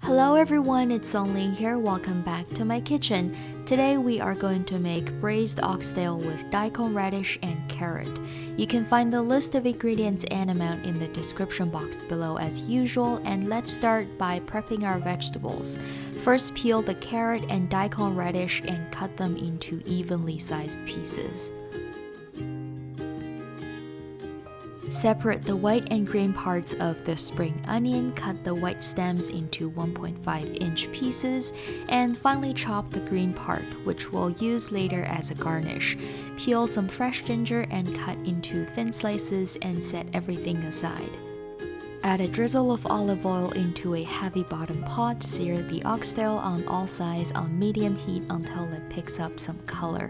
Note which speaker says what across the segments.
Speaker 1: Hello everyone, it's松灵 here. Welcome back to my kitchen. Today we are going to make braised oxtail with daikon radish and carrot. You can find the list of ingredients and amount in the description box below as usual, and let's start by prepping our vegetables. First, peel the carrot and daikon radish and cut them into evenly sized pieces. Separate the white and green parts of the spring onion, cut the white stems into 1.5-inch pieces, and finally chop the green part, which we'll use later as a garnish. Peel some fresh ginger and cut into thin slices and set everything aside. Add a drizzle of olive oil into a heavy bottom pot. Sear the oxtail on all sides on medium heat until it picks up some color.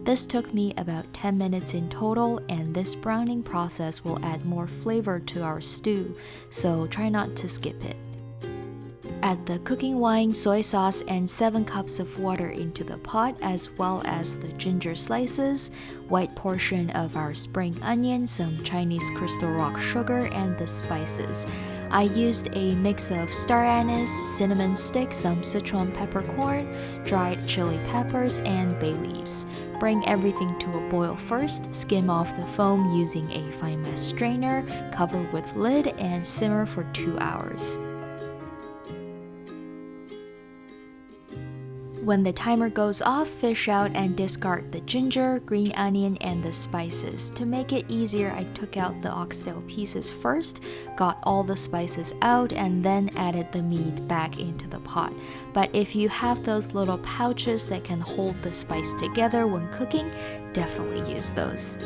Speaker 1: This took me about 10 minutes in total, and this browning process will add more flavor to our stew, so try not to skip it. Add the cooking wine, soy sauce, and 7 cups of water into the pot, as well as the ginger slices, white portion of our spring onion, some Chinese crystal rock sugar, and the spices. I used a mix of star anise, cinnamon sticks, some Szechuan peppercorn, dried chili peppers, and bay leaves. Bring everything to a boil first, skim off the foam using a fine mesh strainer, cover with lid, and simmer for 2 hours. When the timer goes off, fish out and discard the ginger, green onion, and the spices. To make it easier, I took out the oxtail pieces first, got all the spices out, and then added the meat back into the pot. But if you have those little pouches that can hold the spice together when cooking, definitely use those.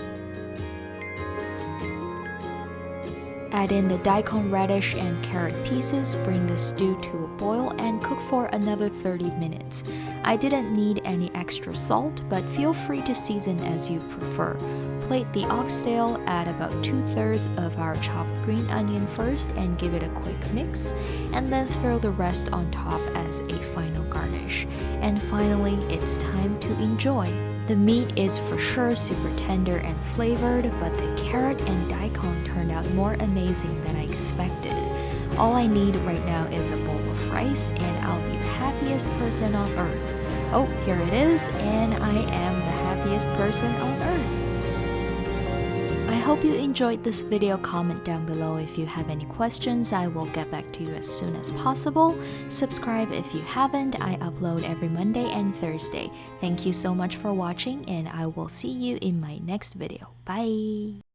Speaker 1: Add in the daikon radish and carrot pieces, bring the stew to a boil, and cook for another 30 minutes. I didn't need any extra salt, but feel free to season as you prefer. Plate the oxtail, add about 2/3 of our chopped green onion first and give it a quick mix, and then throw the rest on top as a final garnish. And finally, it's time to enjoy. The meat is for sure super tender and flavored, but the carrot and daikon turned out more amazing than I expected. All I need right now is a bowl of rice, and I'll be the happiest person on earth. Oh, here it is, and I am the happiest person on earth. I hope you enjoyed this video. Comment down below if you have any questions. I will get back to you as soon as possible. Subscribe if you haven't. I upload every Monday and Thursday. Thank you so much for watching, and I will see you in my next video. Bye!